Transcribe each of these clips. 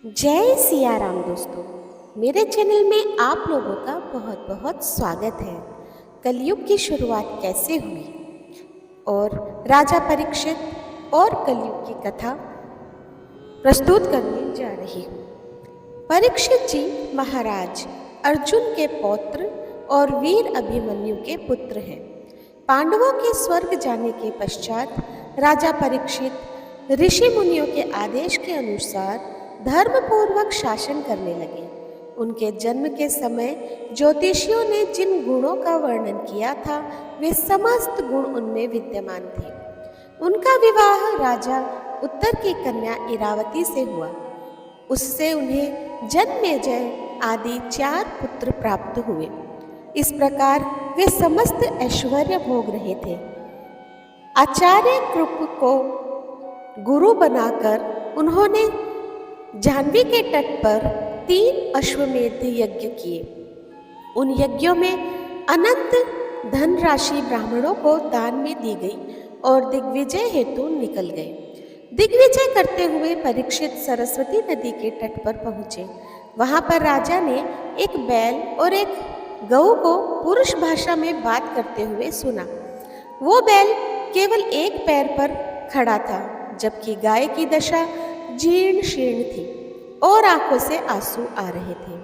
जय सिया राम दोस्तों। मेरे चैनल में आप लोगों का बहुत बहुत स्वागत है। कलयुग की शुरुआत कैसे हुई और राजा परीक्षित और कलयुग की कथा प्रस्तुत करने जा रही हूँ। परीक्षित जी महाराज अर्जुन के पौत्र और वीर अभिमन्यु के पुत्र हैं। पांडवों के स्वर्ग जाने के पश्चात राजा परीक्षित ऋषि मुनियों के आदेश के अनुसार धर्मपूर्वक शासन करने लगे। उनके जन्म के समय ज्योतिषियों ने जिन गुणों का वर्णन किया था वे समस्त गुण उनमें विद्यमान थे। उनका विवाह राजा उत्तर की कन्या इरावती से हुआ। उससे उन्हें जन्मेजय आदि 4 पुत्र प्राप्त हुए। इस प्रकार वे समस्त ऐश्वर्य भोग रहे थे। आचार्य कृप को गुरु बनाकर उन्होंने जाह्नवी के तट पर 3 अश्वमेध यज्ञ किए। उन यज्ञों में अनंत धनराशि ब्राह्मणों को दान में दी गई और दिग्विजय हेतु निकल गए। दिग्विजय करते हुए परीक्षित सरस्वती नदी के तट पर पहुंचे। वहां पर राजा ने एक बैल और एक गऊ को पुरुष भाषा में बात करते हुए सुना। वो बैल केवल एक पैर पर खड़ा था, जबकि गाय की दशा जीर्ण शीर्ण थी और आंखों से आंसू आ रहे थे।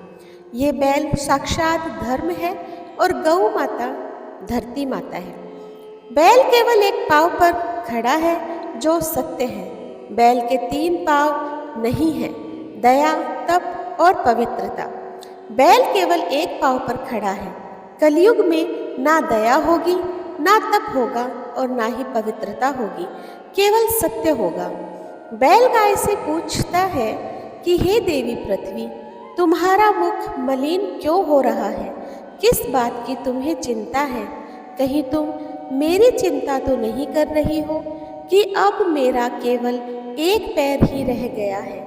ये बैल साक्षात धर्म है और गऊ माता धरती माता है। बैल केवल एक पांव पर खड़ा है जो सत्य है। बैल के 3 पांव नहीं है, दया, तप और पवित्रता। बैल केवल एक पांव पर खड़ा है। कलयुग में ना दया होगी, ना तप होगा और ना ही पवित्रता होगी, केवल सत्य होगा। बैल गाय से पूछता है कि हे देवी पृथ्वी, तुम्हारा मुख मलिन क्यों हो रहा है? किस बात की तुम्हें चिंता है? कहीं तुम मेरी चिंता तो नहीं कर रही हो कि अब मेरा केवल एक पैर ही रह गया है,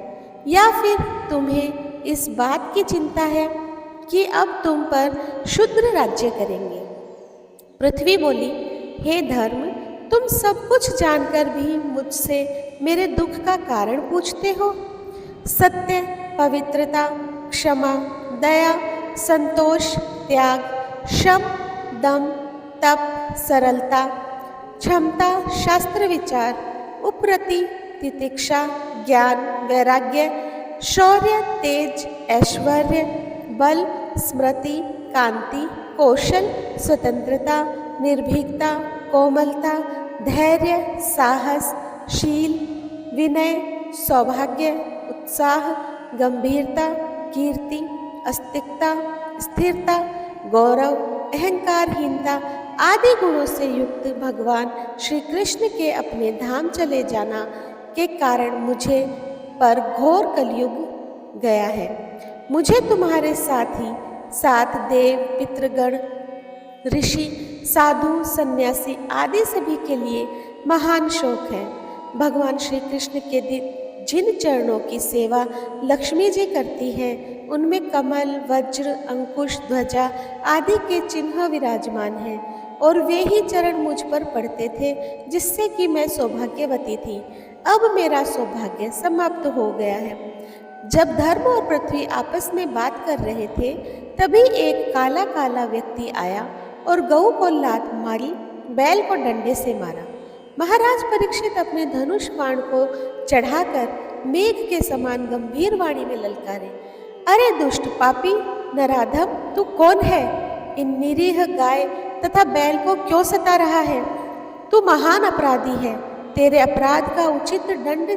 या फिर तुम्हें इस बात की चिंता है कि अब तुम पर शूद्र राज्य करेंगे? पृथ्वी बोली, हे धर्म, तुम सब कुछ जानकर भी मुझसे मेरे दुख का कारण पूछते हो। सत्य, पवित्रता, क्षमा, दया, संतोष, त्याग, शम, दम, तप, सरलता, क्षमता, शास्त्र विचार, उपरति, तितिक्षा, ज्ञान, वैराग्य, शौर्य, तेज, ऐश्वर्य, बल, स्मृति, कांति, कौशल, स्वतंत्रता, निर्भीकता, कोमलता, धैर्य, साहस, शील, विनय, सौभाग्य, उत्साह, गंभीरता, कीर्ति, अस्तिकता, स्थिरता, गौरव, अहंकारहीनता आदि गुणों से युक्त भगवान श्री कृष्ण के अपने धाम चले जाना के कारण मुझे पर घोर कलयुग गया है। मुझे तुम्हारे साथ ही साथ देव, पितृगण, ऋषि, साधु, सन्यासी आदि सभी के लिए महान शोक है। भगवान श्री कृष्ण के जिन चरणों की सेवा लक्ष्मी जी करती हैं, उनमें कमल, वज्र, अंकुश, ध्वजा आदि के चिन्ह विराजमान हैं और वे ही चरण मुझ पर पड़ते थे, जिससे कि मैं सौभाग्यवती थी। अब मेरा सौभाग्य समाप्त हो गया है। जब धर्म और पृथ्वी आपस में बात कर रहे थे, तभी एक काला काला व्यक्ति आया और गऊ को लात मारी, बैल को डंडे से मारा। महाराज परीक्षित अपने धनुष बाण को चढ़ाकर मेघ के समान गंभीर वाणी में ललकारे, अरे दुष्ट पापी नराधम, तू कौन है? इन निरीह गाय तथा बैल को क्यों सता रहा है? तू महान अपराधी है। तेरे अपराध का उचित दंड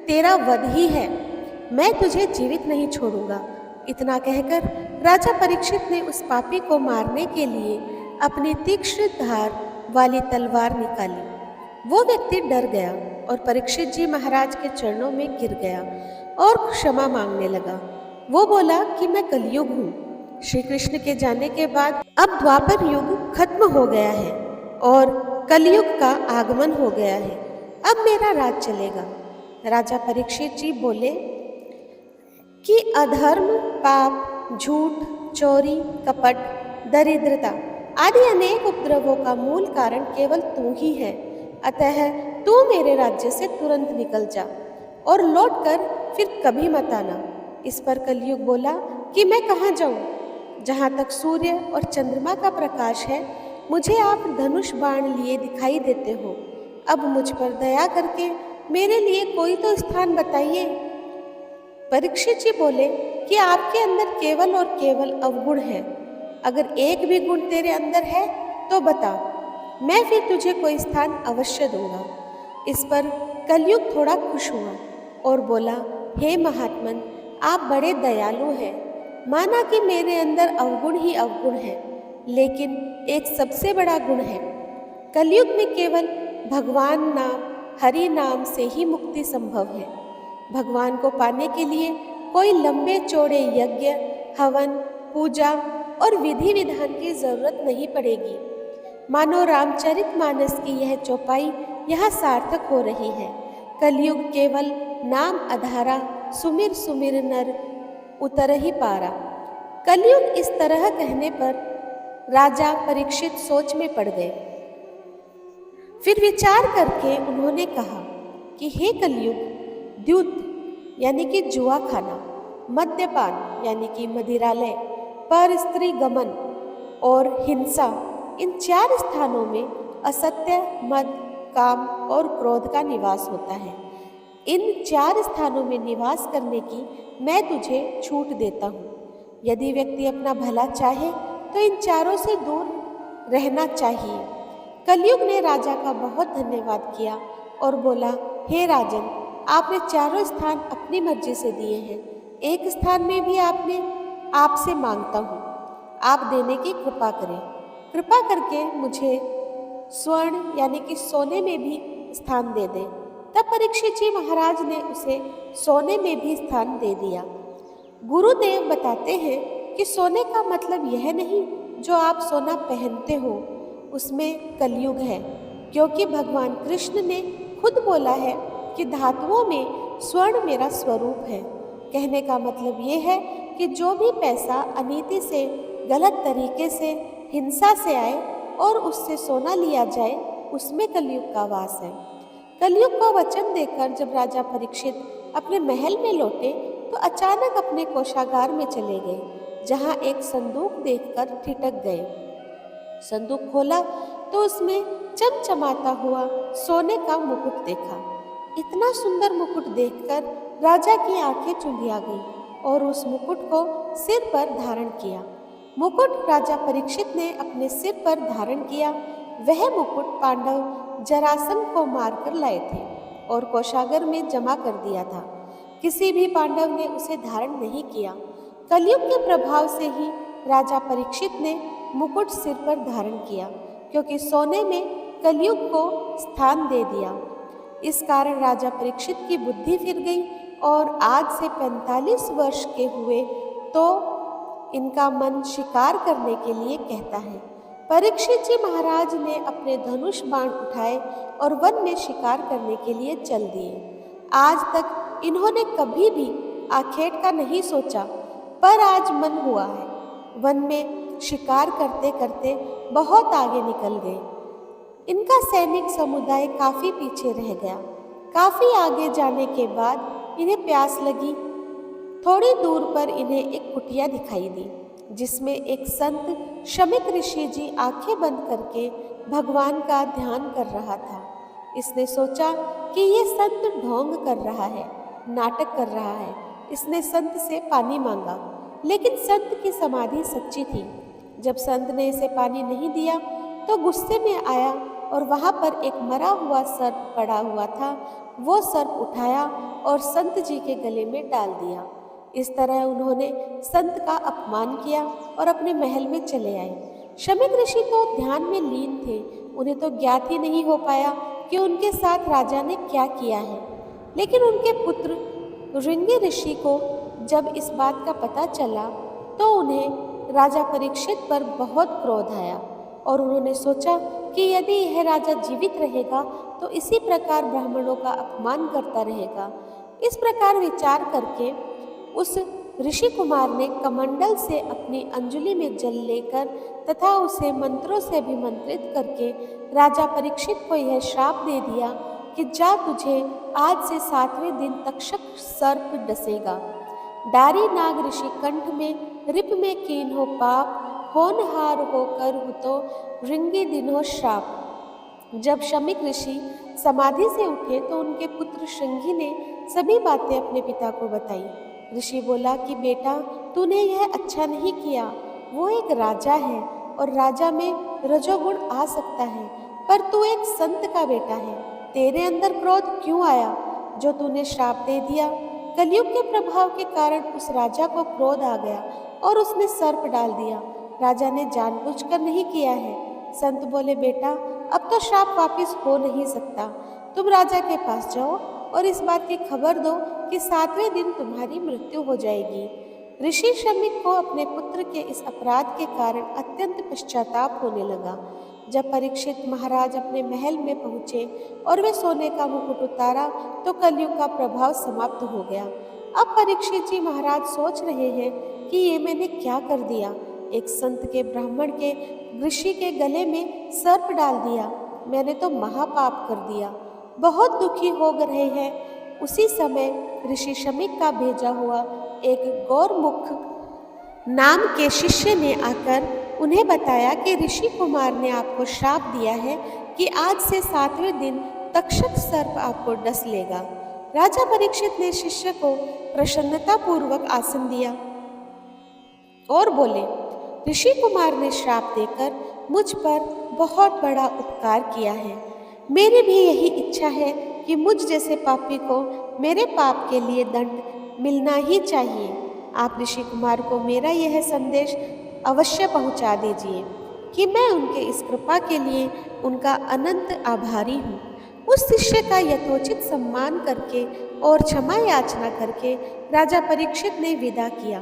तेरा वध ही है। मैं तुझे जीवित नहीं छोड़ूंगा। इतना कहकर राजा परीक्षित ने उस पापी को मारने के लिए अपनी तीक्ष्ण धार वाली तलवार निकाली। वो व्यक्ति डर गया और परीक्षित जी महाराज के चरणों में गिर गया और क्षमा मांगने लगा। वो बोला कि मैं कलयुग हूँ। श्री कृष्ण के जाने के बाद अब द्वापर युग खत्म हो गया है और कलयुग का आगमन हो गया है। अब मेरा राज चलेगा। राजा परीक्षित जी बोले कि अधर्म, पाप, झूठ, चोरी, कपट, दरिद्रता आदि अनेक उपद्रवों का मूल कारण केवल तू ही है। अतः तू मेरे राज्य से तुरंत निकल जा और लौटकर फिर कभी मत आना। इस पर कलयुग बोला कि मैं कहाँ जाऊँ? जहाँ तक सूर्य और चंद्रमा का प्रकाश है, मुझे आप धनुष बाण लिए दिखाई देते हो। अब मुझ पर दया करके मेरे लिए कोई तो स्थान बताइए। परीक्षित जी बोले कि आपके अंदर केवल और केवल अवगुण है। अगर एक भी गुण तेरे अंदर है तो बता, मैं फिर तुझे कोई स्थान अवश्य दूंगा। इस पर कलयुग थोड़ा खुश हुआ और बोला, हे महात्मन, आप बड़े दयालु हैं। माना कि मेरे अंदर अवगुण ही अवगुण है, लेकिन एक सबसे बड़ा गुण है। कलयुग में केवल भगवान नाम, हरि नाम से ही मुक्ति संभव है। भगवान को पाने के लिए कोई लंबे चौड़े यज्ञ, हवन, पूजा और विधि विधान की जरूरत नहीं पड़ेगी। मानो रामचरितमानस की यह चौपाई यहाँ सार्थक हो रही है। कलयुग केवल नाम अधारा, सुमिर सुमिर नर उतर ही पारा। कलयुग इस तरह कहने पर राजा परीक्षित सोच में पड़ गए। फिर विचार करके उन्होंने कहा कि हे कलयुग, द्यूत यानी कि जुआ खाना, मद्यपान यानी कि मदिरालय, पर स्त्री गमन और हिंसा, इन 4 स्थानों में असत्य, मद, काम और क्रोध का निवास होता है। इन 4 स्थानों में निवास करने की मैं तुझे छूट देता हूँ। यदि व्यक्ति अपना भला चाहे तो इन चारों से दूर रहना चाहिए। कलयुग ने राजा का बहुत धन्यवाद किया और बोला, हे राजन, आपने चारों स्थान अपनी मर्जी से दिए हैं। एक स्थान में भी आपसे मांगता हूँ, आप देने की कृपा करें। कृपा करके मुझे स्वर्ण यानी कि सोने में भी स्थान दे दें। तब परीक्षित जी महाराज ने उसे सोने में भी स्थान दे दिया। गुरुदेव बताते हैं कि सोने का मतलब यह नहीं जो आप सोना पहनते हो, उसमें कलयुग है, क्योंकि भगवान कृष्ण ने खुद बोला है कि धातुओं में स्वर्ण मेरा स्वरूप है। कहने का मतलब ये है कि जो भी पैसा अनीति से, गलत तरीके से, हिंसा से आए और उससे सोना लिया जाए, उसमें कलयुग का वास है। कलयुग का वचन देकर जब राजा परीक्षित अपने महल में लौटे तो अचानक अपने कोषागार में चले गए, जहाँ एक संदूक देखकर ठिठक गए। संदूक खोला तो उसमें चमचमाता हुआ सोने का मुकुट देखा। इतना सुंदर मुकुट देखकर राजा की आंखें चुंधिया गई और उस मुकुट को सिर पर धारण किया। मुकुट राजा परीक्षित ने अपने सिर पर धारण किया। वह मुकुट पांडव जरासंध को मारकर लाए थे और कोषागार में जमा कर दिया था। किसी भी पांडव ने उसे धारण नहीं किया। कलयुग के प्रभाव से ही राजा परीक्षित ने मुकुट सिर पर धारण किया, क्योंकि सोने में कलयुग को स्थान दे दिया। इस कारण राजा परीक्षित की बुद्धि फिर गई और आज से 45 वर्ष के हुए तो इनका मन शिकार करने के लिए कहता है। परीक्षित जी महाराज ने अपने धनुष बाण उठाए और वन में शिकार करने के लिए चल दिए। आज तक इन्होंने कभी भी आखेट का नहीं सोचा, पर आज मन हुआ है। वन में शिकार करते करते बहुत आगे निकल गए। इनका सैनिक समुदाय काफी पीछे रह गया। काफी आगे जाने के बाद इन्हें प्यास लगी। थोड़ी दूर पर इन्हें एक कुटिया दिखाई दी, जिसमें एक संत शमिक ऋषि जी आंखें बंद करके भगवान का ध्यान कर रहा था। इसने सोचा कि ये संत ढोंग कर रहा है, नाटक कर रहा है। इसने संत से पानी मांगा, लेकिन संत की समाधि सच्ची थी। जब संत ने इसे पानी नहीं दिया तो गुस्से में आया और वहाँ पर एक मरा हुआ सर्प पड़ा हुआ था। वो सर्प उठाया और संत जी के गले में डाल दिया। इस तरह उन्होंने संत का अपमान किया और अपने महल में चले आए। शमिक ऋषि तो ध्यान में लीन थे। उन्हें तो ज्ञात ही नहीं हो पाया कि उनके साथ राजा ने क्या किया है। लेकिन उनके पुत्र ऋंगी ऋषि को जब इस बात का पता चला तो उन्हें राजा परीक्षित पर बहुत क्रोध आया और उन्होंने सोचा कि यदि यह राजा जीवित रहेगा तो इसी प्रकार ब्राह्मणों का अपमान करता रहेगा। इस प्रकार विचार करके उस ऋषि कुमार ने कमंडल से अपनी अंजलि में जल लेकर तथा उसे मंत्रों से अभिमंत्रित करके राजा परीक्षित को यह श्राप दे दिया कि जा, तुझे आज से 7वें दिन तक्षक सर्प डसेगा। डारी नाग ऋषि कंठ में रिप में कीन हो पाप, होनहार होकर हु तो रिंगी दिनों श्राप। जब शमीक ऋषि समाधि से उठे तो उनके पुत्र श्रृंगी ने सभी बातें अपने पिता को बताई। ऋषि बोला कि बेटा, तूने यह अच्छा नहीं किया। वो एक राजा है और राजा में रजोगुण आ सकता है, पर तू एक संत का बेटा है। तेरे अंदर क्रोध क्यों आया जो तूने श्राप दे दिया? कलयुग के प्रभाव के कारण उस राजा को क्रोध आ गया और उसने सर्प डाल दिया। राजा ने जानबूझकर नहीं किया है। संत बोले, बेटा, अब तो श्राप वापिस हो नहीं सकता। तुम राजा के पास जाओ और इस बात की खबर दो कि 7वें दिन तुम्हारी मृत्यु हो जाएगी। ऋषि शमीक को अपने पुत्र के इस अपराध के कारण अत्यंत पश्चाताप होने लगा। जब परीक्षित महाराज अपने महल में पहुंचे और वे सोने का मुकुट उतारा तो कलयुग का प्रभाव समाप्त हो गया। अब परीक्षित जी महाराज सोच रहे हैं कि ये मैंने क्या कर दिया। एक संत के ब्राह्मण के ऋषि के गले में सर्प डाल दिया। मैंने तो महापाप कर दिया। बहुत दुखी हो रहे हैं। उसी समय ऋषि शमीक का भेजा हुआ एक गौरमुख नाम के शिष्य ने आकर उन्हें बताया कि ऋषि कुमार ने आपको श्राप दिया है कि आज से 7वें दिन तक्षक सर्प आपको डस लेगा। राजा परीक्षित ने शिष्य को प्रसन्नतापूर्वक आसन दिया और बोले, ऋषि कुमार ने श्राप देकर मुझ पर बहुत बड़ा उपकार किया है। मेरी भी यही इच्छा है कि मुझ जैसे पापी को मेरे पाप के लिए दंड मिलना ही चाहिए। आप ऋषि कुमार को मेरा यह संदेश अवश्य पहुंचा दीजिए कि मैं उनके इस कृपा के लिए उनका अनंत आभारी हूँ। उस शिष्य का यथोचित सम्मान करके और क्षमा याचना करके राजा परीक्षित ने विदा किया।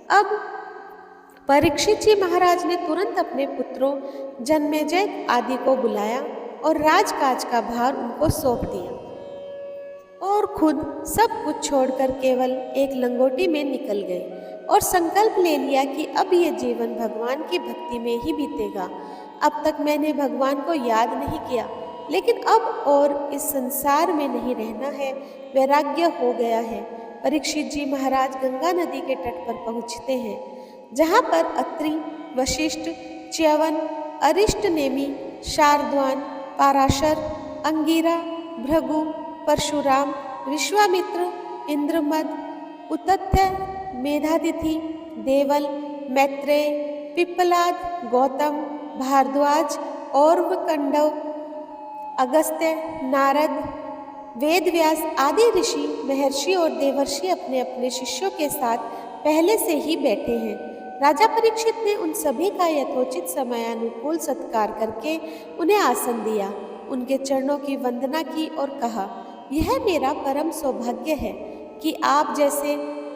अब परीक्षित जी महाराज ने तुरंत अपने पुत्रों जन्मेजय आदि को बुलाया और राजकाज का भार उनको सौंप दिया और खुद सब कुछ छोड़कर केवल एक लंगोटी में निकल गए और संकल्प ले लिया कि अब ये जीवन भगवान की भक्ति में ही बीतेगा। अब तक मैंने भगवान को याद नहीं किया, लेकिन अब और इस संसार में नहीं रहना है। वैराग्य हो गया है। परीक्षित जी महाराज गंगा नदी के तट पर पहुँचते हैं, जहाँ पर अत्रि, वशिष्ठ, च्यवन, अरिष्टनेमि, शारद्वान, पाराशर, अंगिरा, भृगु, परशुराम, विश्वामित्र, इंद्रमद, उतत्य, मेधातिथि, देवल, मैत्रेय, पिप्पलाद, गौतम, भारद्वाज, और्व, कंडव, अगस्त्य, नारद, वेदव्यास आदि ऋषि, महर्षि और देवर्षि अपने अपने शिष्यों के साथ पहले से ही बैठे हैं। राजा परीक्षित ने उन सभी का यथोचित समयानुकूल सत्कार करके उन्हें आसन दिया, उनके चरणों की वंदना की और कहा, यह मेरा परम सौभाग्य है कि आप जैसे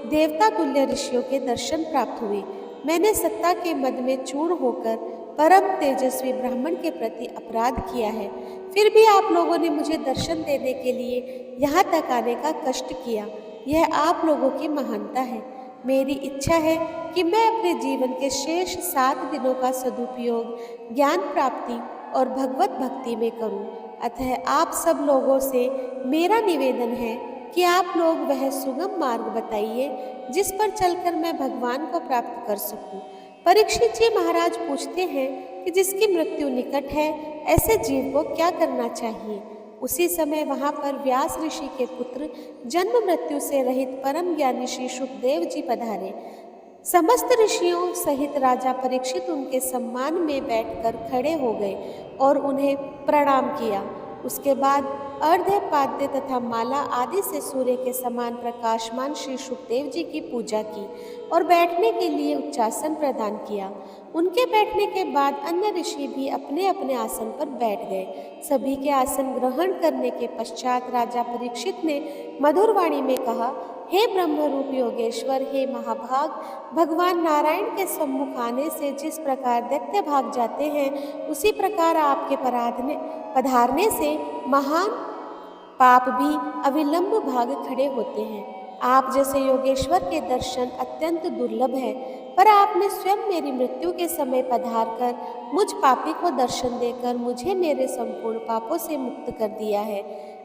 देवता तुल्य ऋषियों के दर्शन प्राप्त हुए। मैंने सत्ता के मद में चूर होकर परम तेजस्वी ब्राह्मण के प्रति अपराध किया है, फिर भी आप लोगों ने मुझे दर्शन देने के लिए यहाँ तक आने का कष्ट किया। यह आप लोगों की महानता है। मेरी इच्छा है कि मैं अपने जीवन के शेष 7 दिनों का सदुपयोग ज्ञान प्राप्ति और भगवत भक्ति में करूं। अतः आप सब लोगों से मेरा निवेदन है कि आप लोग वह सुगम मार्ग बताइए जिस पर चलकर मैं भगवान को प्राप्त कर सकूं। परीक्षित जी महाराज पूछते हैं कि जिसकी मृत्यु निकट है, ऐसे जीव को क्या करना चाहिए। उसी समय वहाँ पर व्यास ऋषि के पुत्र जन्म मृत्यु से रहित परम ज्ञानी श्री सुखदेव जी पधारे। समस्त ऋषियों सहित राजा परीक्षित उनके सम्मान में बैठकर खड़े हो गए और उन्हें प्रणाम किया। उसके बाद अर्घ्य, पाद्य तथा माला आदि से सूर्य के समान प्रकाशमान श्री सुखदेव जी की पूजा की और बैठने के लिए उच्चासन प्रदान किया। उनके बैठने के बाद अन्य ऋषि भी अपने अपने आसन पर बैठ गए। सभी के आसन ग्रहण करने के पश्चात राजा परीक्षित ने मधुर वाणी में कहा, हे ब्रह्मरूप योगेश्वर, हे महाभाग, भगवान नारायण के सम्मुख आने से जिस प्रकार दैत्य भाग जाते हैं, उसी प्रकार आपके पधारने से महान पाप भी अविलंब भाग खड़े होते हैं। आप जैसे योगेश्वर के दर्शन अत्यंत दुर्लभ है, पर आपने स्वयं मेरी मृत्यु के समय पधार कर मुझ पापी को दर्शन देकर मुझे मेरे संपूर्ण पापों से मुक्त कर दिया है।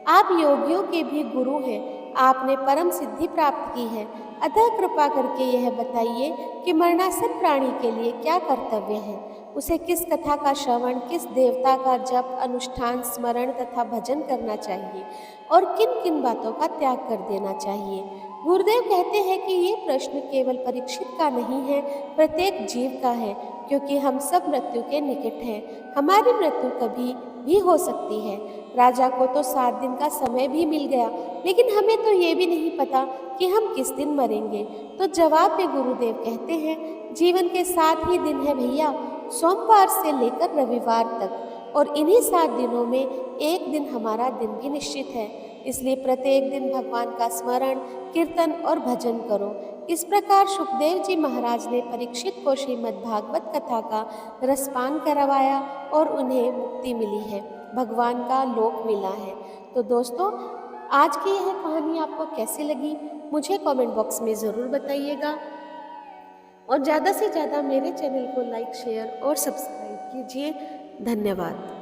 आप योगियों के भी गुरु हैं, आपने परम सिद्धि प्राप्त की है, अतः कृपा करके यह बताइए कि मरणासन प्राणी के लिए क्या कर्तव्य है। उसे किस कथा का श्रवण, किस देवता का जप, अनुष्ठान, स्मरण तथा भजन करना चाहिए और किन किन बातों का त्याग कर देना चाहिए। गुरुदेव कहते हैं कि ये प्रश्न केवल परीक्षित का नहीं है, प्रत्येक जीव का है, क्योंकि हम सब मृत्यु के निकट हैं। हमारी मृत्यु कभी भी हो सकती है। राजा को तो 7 दिन का समय भी मिल गया, लेकिन हमें तो ये भी नहीं पता कि हम किस दिन मरेंगे। तो जवाब में गुरुदेव कहते हैं, जीवन के 7 ही दिन है भैया, सोमवार से लेकर रविवार तक, और इन्हीं 7 दिनों में एक दिन हमारा दिन भी निश्चित है। इसलिए प्रत्येक दिन भगवान का स्मरण, कीर्तन और भजन करो। इस प्रकार सुखदेव जी महाराज ने परीक्षित को श्रीमद् भागवत कथा का रसपान करवाया और उन्हें मुक्ति मिली है, भगवान का लोक मिला है। तो दोस्तों, आज की यह कहानी आपको कैसी लगी मुझे कमेंट बॉक्स में ज़रूर बताइएगा, और ज़्यादा से ज़्यादा मेरे चैनल को लाइक, शेयर और सब्सक्राइब कीजिए। धन्यवाद।